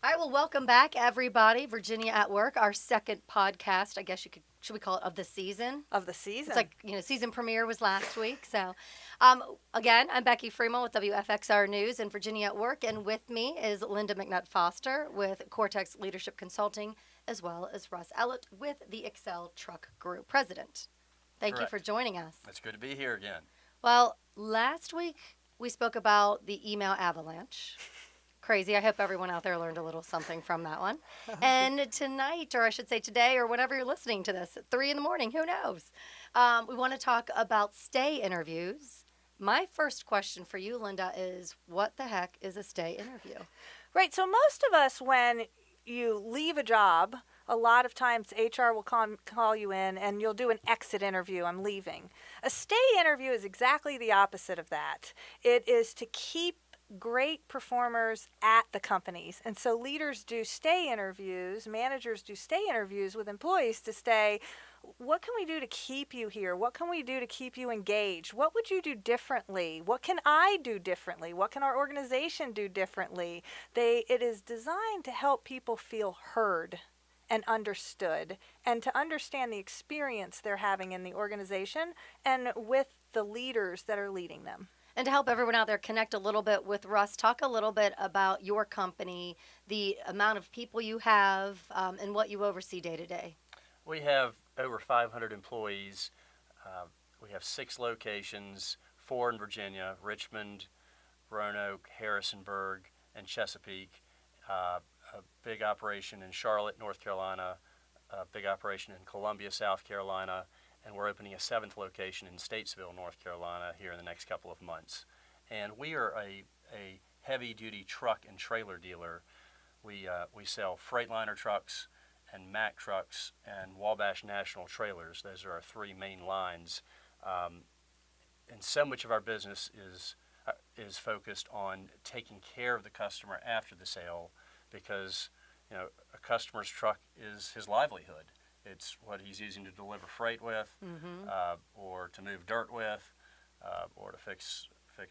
All right, well, welcome back, everybody. Virginia at Work, our second podcast, I guess should we call it of the season? Of the season. It's like, season premiere was last week. So, again, I'm Becky Freemal with WFXR News and Virginia at Work. And with me is Lynda McNutt Foster with Cortex Leadership Consulting, as well as Russ Ellett with the Excel Truck Group President. Thank you for joining us. It's good to be here again. Well, last week we spoke about the email avalanche. Crazy. I hope everyone out there learned a little something from that one. And tonight, or I should say today, or whenever you're listening to this, at 3 in the morning, who knows? We want to talk about stay interviews. My first question for you, Lynda, is what the heck is a stay interview? Right. So most of us, when you leave a job, a lot of times HR will call you in and you'll do an exit interview. I'm leaving. A stay interview is exactly the opposite of that. It is to keep great performers at the companies. And so leaders do stay interviews, managers do stay interviews with employees to say, what can we do to keep you here? What can we do to keep you engaged? What would you do differently? What can I do differently? What can our organization do differently? It is designed to help people feel heard and understood, and to understand the experience they're having in the organization and with the leaders that are leading them. And to help everyone out there connect a little bit with Russ, talk a little bit about your company, the amount of people you have, and what you oversee day to day. We have over 500 employees. We have 6 locations, 4 in Virginia, Richmond, Roanoke, Harrisonburg, and Chesapeake. A big operation in Charlotte, North Carolina, a big operation in Columbia, South Carolina, and we're opening a 7th location in Statesville, North Carolina here in the next couple of months. And we are a heavy-duty truck and trailer dealer. We sell Freightliner trucks and Mack trucks and Wabash National trailers. Those are our 3 main lines. And so much of our business is focused on taking care of the customer after the sale, because a customer's truck is his livelihood. It's what he's using to deliver freight with, or to move dirt with, or to fix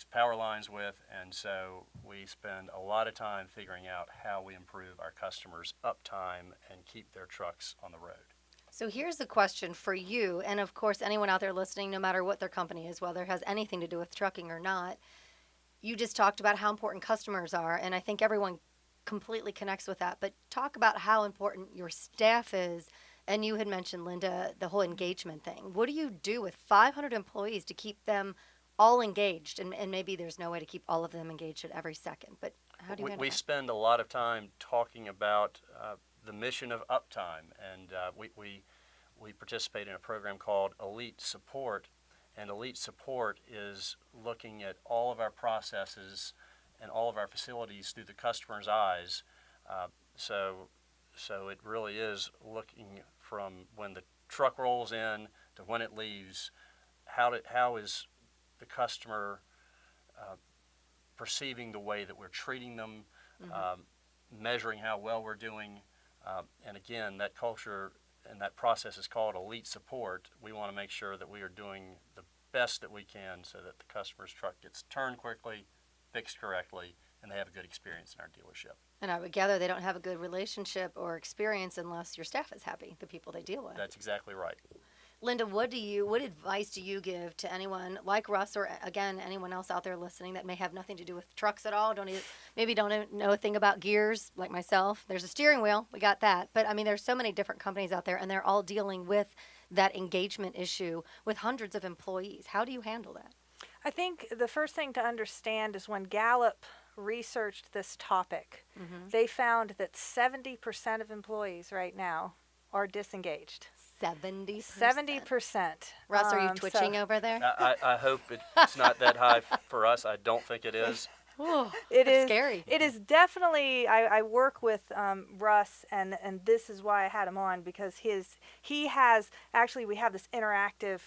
power lines with. And so we spend a lot of time figuring out how we improve our customers' uptime and keep their trucks on the road. So here's the question for you, and of course anyone out there listening, no matter what their company is, whether it has anything to do with trucking or not. You just talked about how important customers are, and I think everyone completely connects with that. But talk about how important your staff is. And you had mentioned, Lynda, the whole engagement thing. What do you do with 500 employees to keep them all engaged? And maybe there's no way to keep all of them engaged at every second, but how do you handle We that? spend a lot of time talking about the mission of uptime, and we participate in a program called Elite Support, and Elite Support is looking at all of our processes and all of our facilities through the customer's eyes. So it really is looking from when the truck rolls in to when it leaves. How is the customer perceiving the way that we're treating them, measuring how well we're doing, and again, that culture and that process is called Elite Support. We want to make sure that we are doing the best that we can so that the customer's truck gets turned quickly, fixed correctly, and they have a good experience in our dealership. And I would gather they don't have a good relationship or experience unless your staff is happy, the people they deal with. That's exactly right. Lynda, what advice do you give to anyone like Russ, or again anyone else out there listening that may have nothing to do with trucks at all? Maybe don't know a thing about gears like myself. There's a steering wheel, we got that. But I mean, there's so many different companies out there, and they're all dealing with that engagement issue with hundreds of employees. How do you handle that? I think the first thing to understand is when Gallup researched this topic, they found that 70% of employees right now are disengaged. 70%. 70%. Russ, are you twitching over there? I hope it's not that high for us. I don't think it is. It is scary. It is definitely. I work with Russ, and this is why I had him on, because he has actually, we have this interactive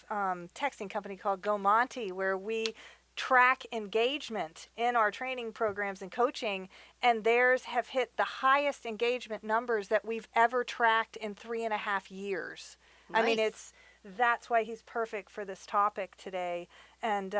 texting company called Go Monty, where we track engagement in our training programs and coaching, and theirs have hit the highest engagement numbers that we've ever tracked in 3.5 years. Nice. I mean, that's why he's perfect for this topic today. And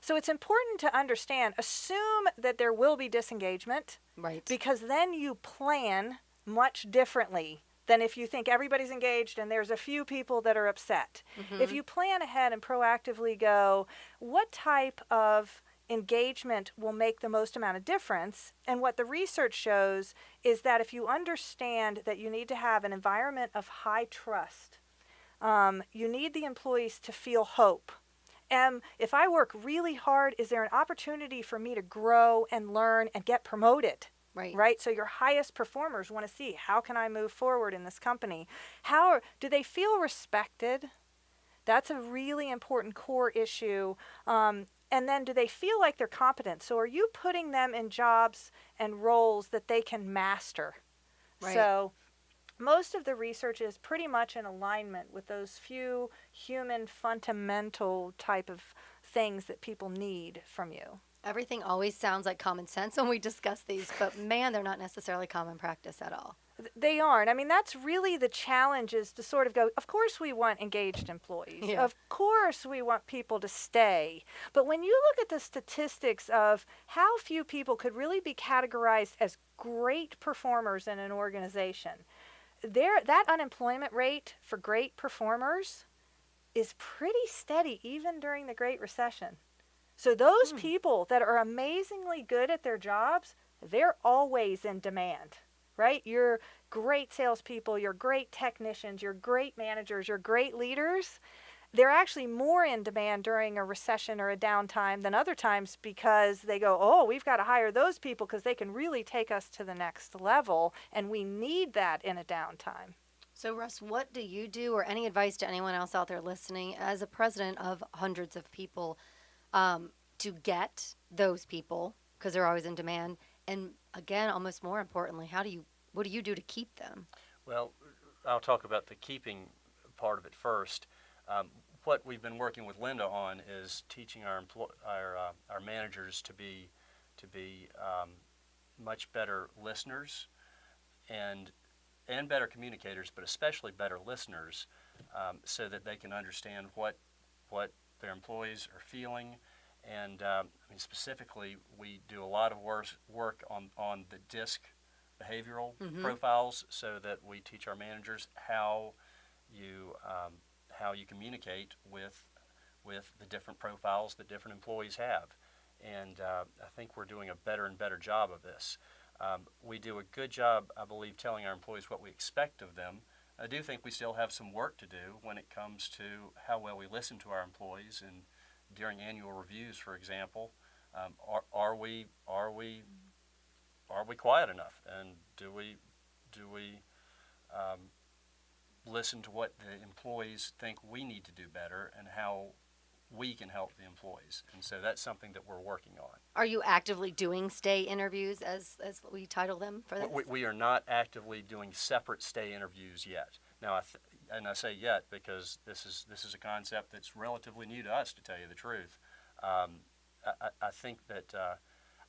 so it's important to understand, assume that there will be disengagement, Right. because then you plan much differently than if you think everybody's engaged and there's a few people that are upset. If you plan ahead and proactively go, what type of engagement will make the most amount of difference? And what the research shows is that if you understand that you need to have an environment of high trust, you need the employees to feel hope. And if I work really hard, is there an opportunity for me to grow and learn and get promoted? Right. Right? So your highest performers want to see, how can I move forward in this company? Do they feel respected? That's a really important core issue. And then, do they feel like they're competent? So are you putting them in jobs and roles that they can master? Right. So most of the research is pretty much in alignment with those few human fundamental type of things that people need from you. Everything always sounds like common sense when we discuss these, but man, they're not necessarily common practice at all. They aren't. I mean, that's really the challenge, is to sort of go, of course we want engaged employees. Yeah. Of course we want people to stay. But when you look at the statistics of how few people could really be categorized as great performers in an organization, that unemployment rate for great performers is pretty steady even during the Great Recession. So those people that are amazingly good at their jobs, they're always in demand, right? You're great salespeople, you're great technicians, you're great managers, you're great leaders. They're actually more in demand during a recession or a downtime than other times, because they go, oh, we've got to hire those people because they can really take us to the next level, and we need that in a downtime. So, Russ, what do you do, or any advice to anyone else out there listening, as a president of hundreds of people, to get those people, because they're always in demand, and again, almost more importantly, what do you do to keep them? Well, I'll talk about the keeping part of it first. What we've been working with Lynda on is teaching our managers to be much better listeners and better communicators, but especially better listeners, so that they can understand what their employees are feeling. And I mean, specifically, we do a lot of work on the DISC behavioral profiles, so that we teach our managers how you communicate with the different profiles that different employees have. And I think we're doing a better and better job of this. We do a good job, I believe, telling our employees what we expect of them. I do think we still have some work to do when it comes to how well we listen to our employees, and during annual reviews, for example, are we quiet enough, and do we listen to what the employees think we need to do better, and how we can help the employees? And so that's something that we're working on. Are you actively doing stay interviews, as we title them for this? We are not actively doing separate stay interviews yet. Now, I say yet because this is a concept that's relatively new to us, to tell you the truth. I think that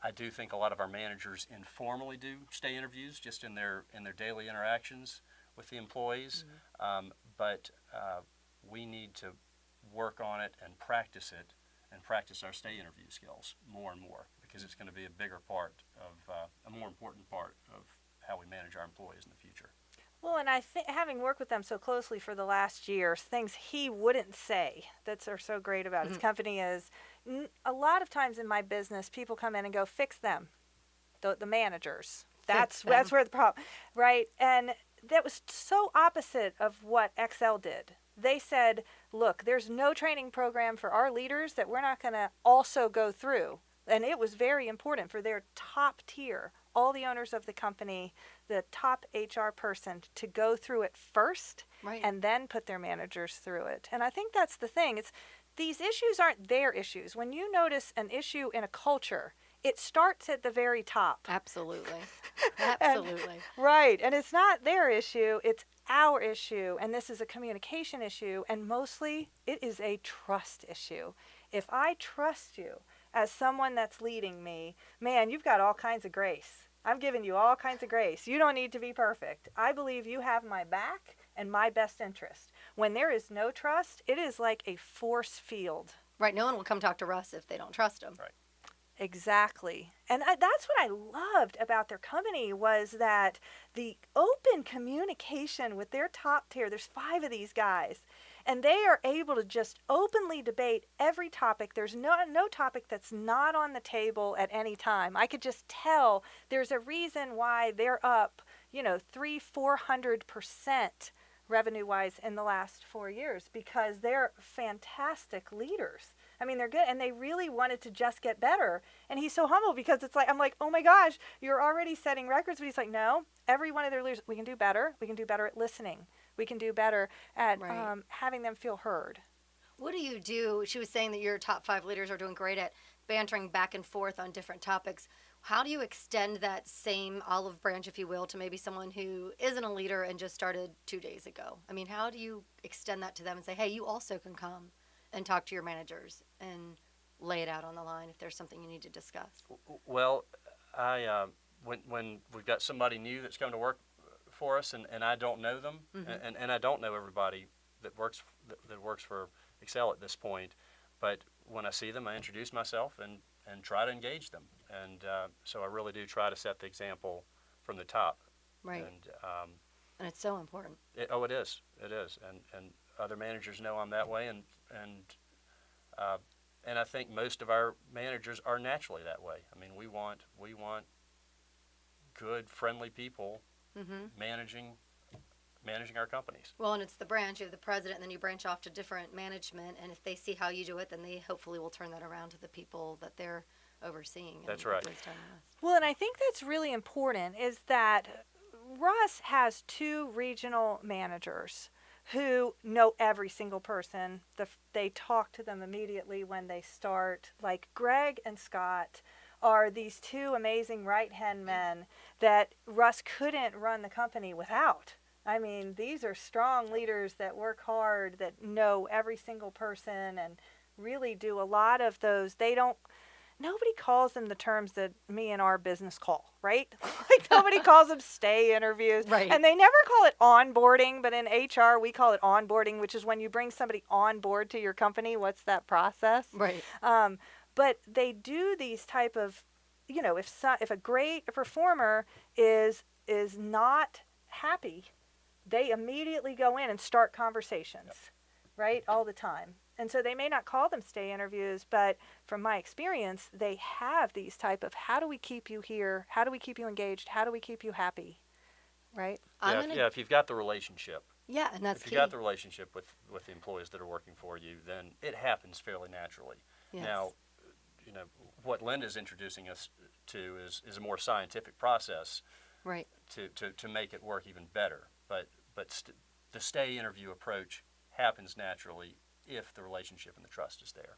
I do think a lot of our managers informally do stay interviews, just in their daily interactions with the employees. But we need to work on it and practice our stay interview skills more and more, because it's going to be a bigger part of a more important part of how we manage our employees in the future. Well, and I think, having worked with them so closely for the last year, things he wouldn't say that are so great about his company is, a lot of times in my business, people come in and go, fix them, the managers. That's where the problem, right? And that was so opposite of what XL did. They said, look, there's no training program for our leaders that we're not going to also go through. And it was very important for their top tier, all the owners of the company, the top HR person, to go through it first, Right. and then put their managers through it. And I think that's the thing. These issues aren't their issues. When you notice an issue in a culture, it starts at the very top. Absolutely. Absolutely. Right. And it's not their issue, it's our issue. And this is a communication issue. And mostly, it is a trust issue. If I trust you as someone that's leading me, man, you've got all kinds of grace. I'm giving you all kinds of grace. You don't need to be perfect. I believe you have my back and my best interest. When there is no trust, it is like a force field Right. No one will come talk to Russ if they don't trust him. Right. Exactly. And that's what I loved about their company was that the open communication with their top tier, there's 5 of these guys, and they are able to just openly debate every topic. There's no topic that's not on the table at any time. I could just tell there's a reason why they're up, 300-400% revenue-wise in the last 4 years, because they're fantastic leaders. I mean, they're good, and they really wanted to just get better. And he's so humble because it's like, I'm like, oh my gosh, you're already setting records. But he's like, no, every one of their leaders, we can do better. We can do better at listening. We can do better at Right. having them feel heard. What do you do? She was saying that your top 5 leaders are doing great at bantering back and forth on different topics. How do you extend that same olive branch, if you will, to maybe someone who isn't a leader and just started 2 days ago? I mean, how do you extend that to them and say, hey, you also can come and talk to your managers and lay it out on the line if there's something you need to discuss? Well, when we've got somebody new that's come to work for us and I don't know them, and I don't know everybody that works for Excel at this point, but when I see them, I introduce myself and try to engage them, and so I really do try to set the example from the top. Right. And it's so important. it is, and other managers know I'm that way, and I think most of our managers are naturally that way. I mean, we want good, friendly people managing our companies. Well, and it's the branch. You have the president, and then you branch off to different management. And if they see how you do it, then they hopefully will turn that around to the people that they're overseeing. That's right. Well, and I think that's really important is that Russ has 2 regional managers who know every single person. They talk to them immediately when they start. Like Greg and Scott are these 2 amazing right-hand men that Russ couldn't run the company without. I mean, these are strong leaders that work hard, that know every single person and really do a lot of those. Nobody calls them the terms that me and our business call, right? Like nobody calls them stay interviews. Right. And they never call it onboarding, but in HR we call it onboarding, which is when you bring somebody on board to your company. What's that process? Right. But they do these type of, if a great performer is not happy, they immediately go in and start conversations, right, all the time. And so they may not call them stay interviews, but from my experience, they have these type of how do we keep you here? How do we keep you engaged? How do we keep you happy? Right? If you've got the relationship. Yeah, and that's if key. you've got the relationship with the employees that are working for you, then it happens fairly naturally. Yes. Now, what Lynda's introducing us to is a more scientific process, right, to make it work even better. But the stay interview approach happens naturally if the relationship and the trust is there.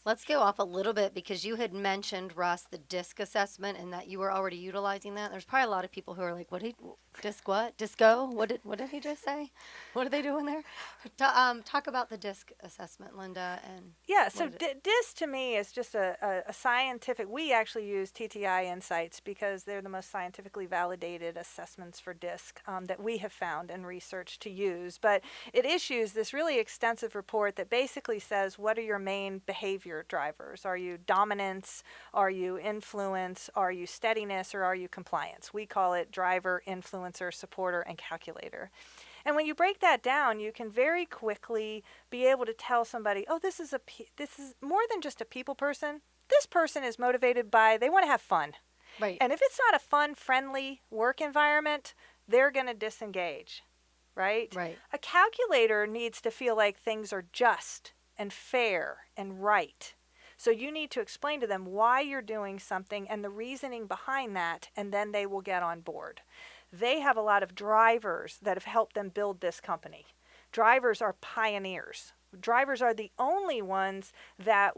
Let's go off a little bit because you had mentioned, Russ, the DISC assessment and that you were already utilizing that. There's probably a lot of people who are like, DISC what? Disco? What did he just say? What are they doing there? Talk about the DISC assessment, Lynda. Yeah, so DISC to me is just a scientific, we actually use TTI Insights because they're the most scientifically validated assessments for DISC that we have found and research to use. But it issues this really extensive report that basically says what are your main behavior drivers? Are you dominance? Are you influence? Are you steadiness? Or are you compliance? We call it driver, influencer, supporter, and calculator. And when you break that down, you can very quickly be able to tell somebody, oh, this is more than just a people person. This person is motivated by, they want to have fun. Right. And if it's not a fun, friendly work environment, they're going to disengage, right? Right. A calculator needs to feel like things are just and fair and right. So you need to explain to them why you're doing something and the reasoning behind that, and then they will get on board. They have a lot of drivers that have helped them build this company. Drivers are pioneers. Drivers are the only ones that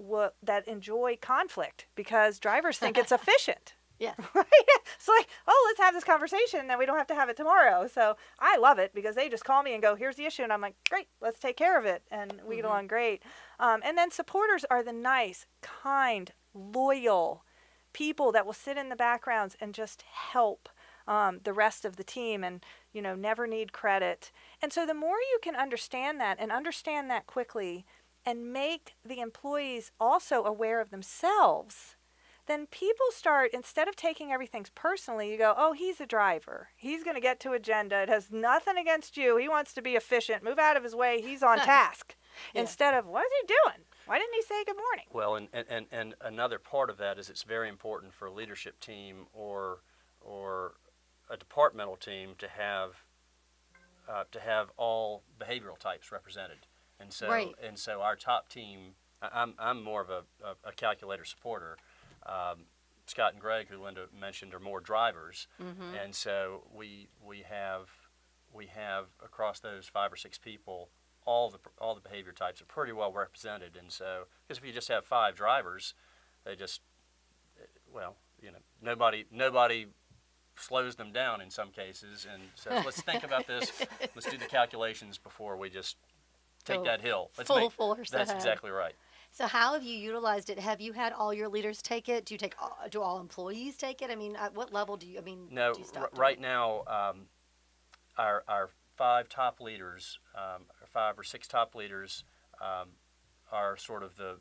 enjoy conflict because drivers think it's efficient. Yes. Right? It's like, oh, let's have this conversation, and then we don't have to have it tomorrow. So I love it because they just call me and go, here's the issue. And I'm like, great, let's take care of it. And we get along great. And then supporters are the nice, kind, loyal people that will sit in the backgrounds and just help the rest of the team and, never need credit. And so the more you can understand that and understand that quickly, and make the employees also aware of themselves, then people start, instead of taking everything personally, you go, oh, he's a driver. He's going to get to agenda. It has nothing against you. He wants to be efficient. Move out of his way. He's on task. Yeah. Instead of, what is he doing? Why didn't he say good morning? Well, and another part of that is it's very important for a leadership team or a departmental team to have all behavioral types represented. And so Right. and so our top team, I'm more of a calculator supporter. Scott and Greg, who Lynda mentioned, are more drivers, and so we have across those 5 or 6 people, all the behavior types are pretty well represented. And so, because if you just have 5 drivers, they just, well, nobody slows them down in some cases, and so let's think about this. Let's do the calculations before we just take that hill. Full force That's ahead. exactly right. So how have you utilized it? Have you had all your leaders take it? Do all employees take it? I mean, at what level do you? No, do you stop doing right it? now, our 5 top leaders, or 5 or 6 top leaders, are sort of the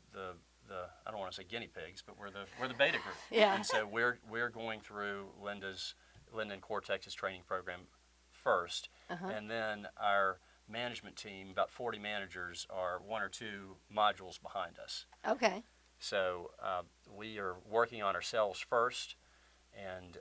I don't want to say guinea pigs, but we're the beta group. Yeah. And so we're going through Lynda and Cortex's training program first, and then our management team, about 40 managers, are 1 or 2 modules behind us. Okay. So we are working on ourselves first, and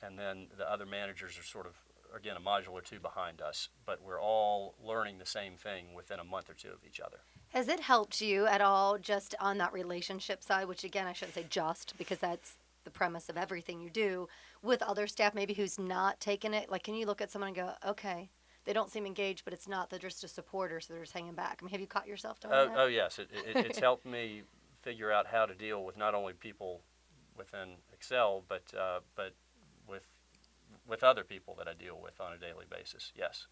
then the other managers are sort of, again, a module or 2 behind us. But we're all learning the same thing within a month or 2 of each other. Has it helped you at all just on that relationship side, which again, I shouldn't say just because that's the premise of everything you do, with other staff maybe who's not taking it? Like, can you look at someone and go, okay, they don't seem engaged, but it's not, they're just a supporter, so they're just hanging back. I mean, have you caught yourself doing that? Oh yes, it's helped me figure out how to deal with not only people within Excel, but with other people that I deal with on a daily basis. Yes.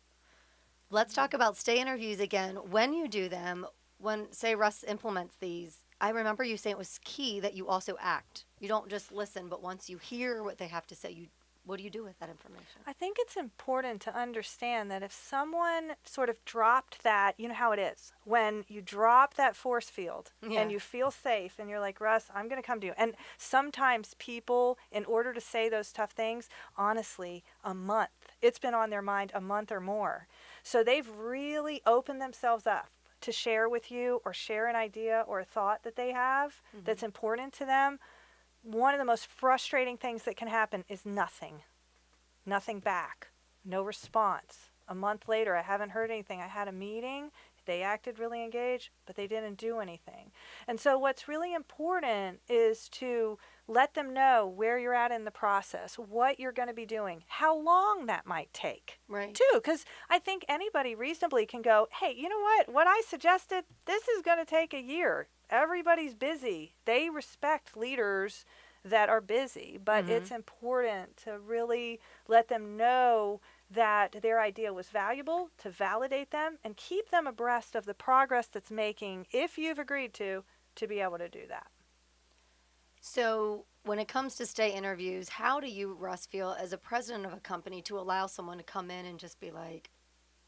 Let's talk about stay interviews again. When you do them, when, say, Russ implements these, I remember you saying it was key that you also act. You don't just listen, but once you hear what they have to say, what do you do with that information? I think it's important to understand that if someone sort of dropped that, you know how it is. When you drop that force field and you feel safe and you're like, Russ, I'm going to come to you. And sometimes people, in order to say those tough things, honestly, a month. It's been on their mind a month or more. So they've really opened themselves up to share with you or share an idea or a thought that they have that's important to them. One of the most frustrating things that can happen is nothing back, no response. A month later, I haven't heard anything. I had a meeting, they acted really engaged, but they didn't do anything. And so what's really important is to let them know where you're at in the process, what you're going to be doing, how long that might take. Right. Too, because I think anybody reasonably can go, hey, you know what I suggested, this is going to take a year. Everybody's busy. They respect leaders that are busy, but it's important to really let them know that their idea was valuable, to validate them and keep them abreast of the progress that's making, if you've agreed to be able to do that. So when it comes to stay interviews, how do you, Russ, feel as a president of a company to allow someone to come in and just be like,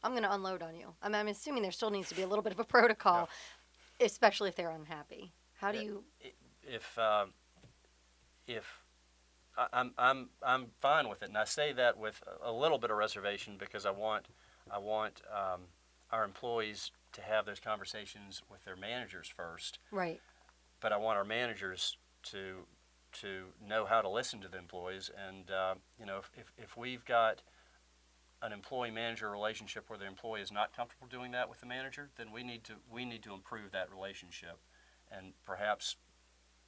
I'm going to unload on you? I mean, I'm assuming there still needs to be a little bit of a protocol, especially if they're unhappy. How do you? If I'm fine with it, and I say that with a little bit of reservation because I want our employees to have those conversations with their managers first. Right. But I want our managers to know how to listen to the employees, and if we've got an employee-manager relationship where the employee is not comfortable doing that with the manager, then we need to improve that relationship, and perhaps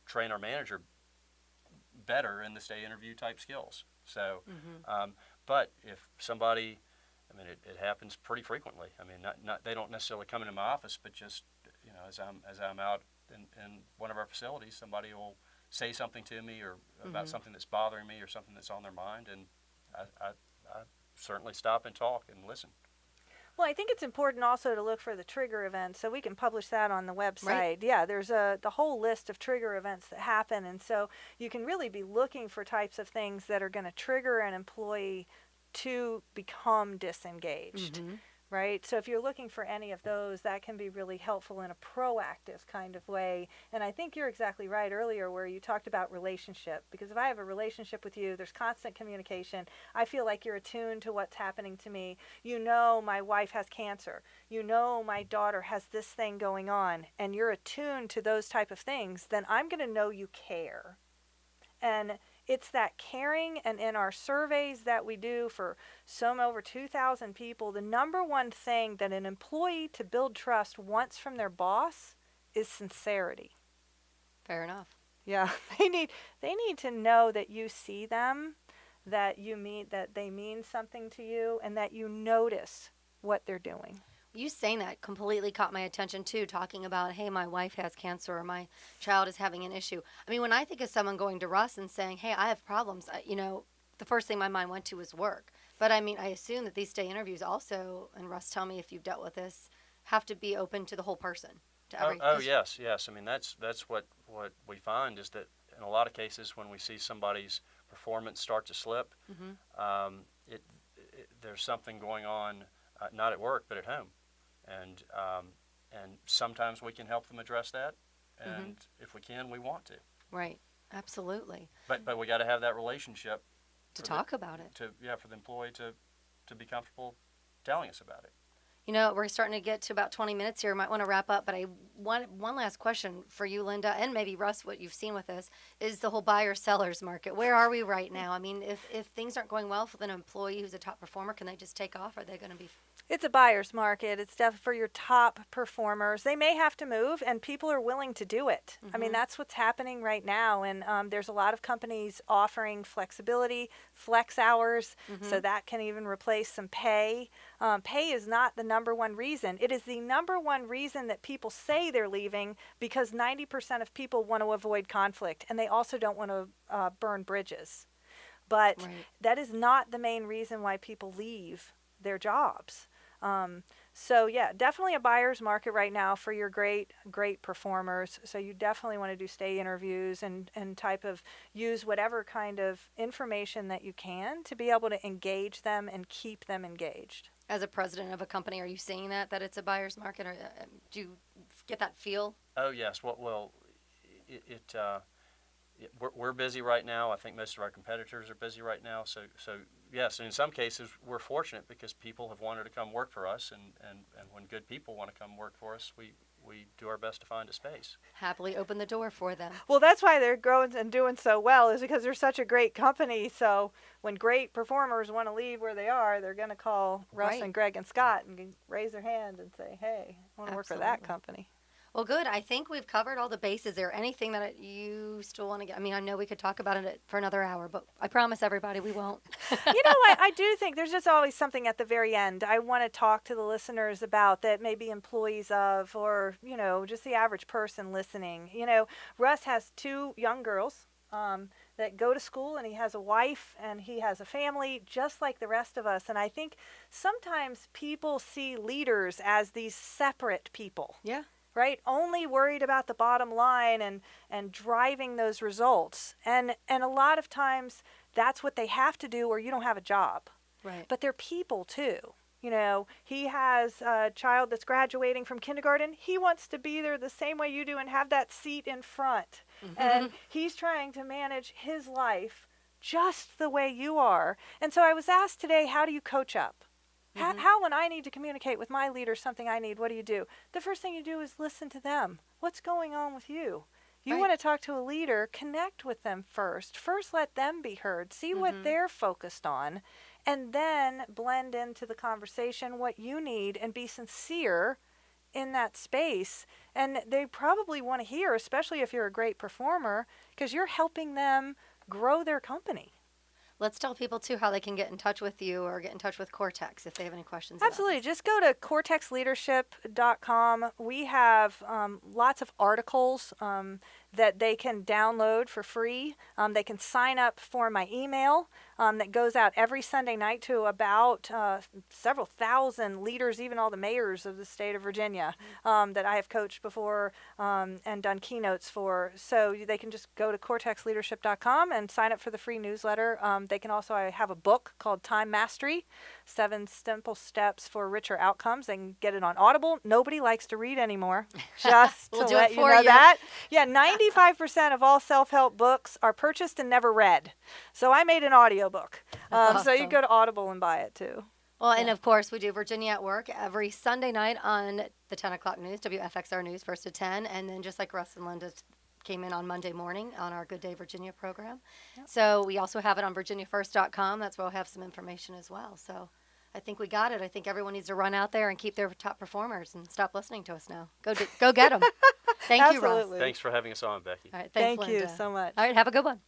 train our manager better in the stay interview type skills. So, but if somebody, I mean, it happens pretty frequently. I mean, not they don't necessarily come into my office, but just as I'm out in one of our facilities, somebody will say something to me or about something that's bothering me or something that's on their mind, and I certainly stop and talk and listen. Well, I think it's important also to look for the trigger events, so we can publish that on the website. Right. Yeah, there's the whole list of trigger events that happen, and so you can really be looking for types of things that are going to trigger an employee to become disengaged. right? So if you're looking for any of those, that can be really helpful in a proactive kind of way. And I think you're exactly right earlier where you talked about relationship, because if I have a relationship with you, there's constant communication. I feel like you're attuned to what's happening to me. You know my wife has cancer. You know my daughter has this thing going on, and you're attuned to those type of things, then I'm going to know you care. And it's that caring, and in our surveys that we do for over 2,000 people, the number one thing that an employee to build trust wants from their boss is sincerity. Fair enough. Yeah, they need to know that you see them, that they mean something to you, and that you notice what they're doing. You saying that completely caught my attention too, talking about, hey, my wife has cancer or my child is having an issue. I mean, when I think of someone going to Russ and saying, hey, I have problems, the first thing my mind went to was work. But I mean, I assume that these stay interviews also, and Russ, tell me if you've dealt with this, have to be open to the whole person. To every, yes. I mean, that's what we find is that in a lot of cases when we see somebody's performance start to slip, there's something going on, not at work, but at home. And sometimes we can help them address that, and if we can, we want to. Right, absolutely. But we got to have that relationship to talk about it. For the employee to be comfortable telling us about it. You know, we're starting to get to about 20 minutes here. Might want to wrap up, but I want one last question for you, Lynda, and maybe Russ, what you've seen with this, is the whole buyer-sellers market. Where are we right now? I mean, if things aren't going well for an employee who's a top performer, can they just take off? Are they going to be... It's a buyer's market. It's definitely for your top performers. They may have to move, and people are willing to do it. I mean, that's what's happening right now. And there's a lot of companies offering flexibility, flex hours, so that can even replace some pay. Pay is not the number one reason. It is the number one reason that people say they're leaving, because 90% of people want to avoid conflict, and they also don't want to burn bridges. But that is not the main reason why people leave their jobs. So yeah, definitely a buyer's market right now for your great performers. So you definitely want to do stay interviews and use whatever kind of information that you can to be able to engage them and keep them engaged. As a president of a company, are you seeing that it's a buyer's market, or do you get that feel? Oh yes, we're busy right now. I think most of our competitors are busy right now. So yes, and in some cases we're fortunate because people have wanted to come work for us, and when good people want to come work for us, we do our best to find a space. Happily open the door for them. Well, that's why they're growing and doing so well, is because they're such a great company. So when great performers want to leave where they are, they're going to call Russ and Greg and Scott and raise their hand and say, hey, I want to work for that company. Well, good. I think we've covered all the bases. Is there anything that you still want to get? I mean, I know we could talk about it for another hour, but I promise everybody we won't. You know what? I do think there's just always something at the very end I want to talk to the listeners about that maybe employees of, or, just the average person listening. Russ has 2 young girls that go to school, and he has a wife, and he has a family just like the rest of us. And I think sometimes people see leaders as these separate people. Yeah. Right? Only worried about the bottom line and driving those results. And a lot of times that's what they have to do, or you don't have a job. Right. But they're people too. He has a child that's graduating from kindergarten. He wants to be there the same way you do and have that seat in front. And he's trying to manage his life just the way you are. And so I was asked today, how do you coach up? How, when I need to communicate with my leader something I need, what do? The first thing you do is listen to them. What's going on with you? You want to talk to a leader, connect with them first. First, let them be heard. See what they're focused on. And then blend into the conversation what you need and be sincere in that space. And they probably want to hear, especially if you're a great performer, because you're helping them grow their company. Let's tell people, too, how they can get in touch with you or get in touch with Cortex if they have any questions. Absolutely. Just go to cortexleadership.com. We have lots of articles that they can download for free. They can sign up for my email that goes out every Sunday night to about several thousand leaders, even all the mayors of the state of Virginia that I have coached before and done keynotes for. So they can just go to cortexleadership.com and sign up for the free newsletter. They can also, I have a book called Time Mastery, 7 Simple Steps for Richer Outcomes. They can get it on Audible. Nobody likes to read anymore. Just We'll to do it let you for know you. that. Yeah, 95% of all self-help books are purchased and never read. So I made an audiobook. That's So you awesome. go to Audible and buy it too. Well, and of course, we do Virginia at Work every Sunday night on the 10 o'clock news, WFXR News, 1st to 10. And then just like Russ and Lynda came in on Monday morning on our Good Day Virginia program. Yep. So we also have it on virginiafirst.com. That's where we'll have some information as well. So I think we got it. I think everyone needs to run out there and keep their top performers and stop listening to us now. Go get them. Thank you, Russ. Absolutely. Thanks for having us on, Becky. All right, thanks, Thank you Lynda. so much. All right, have a good one.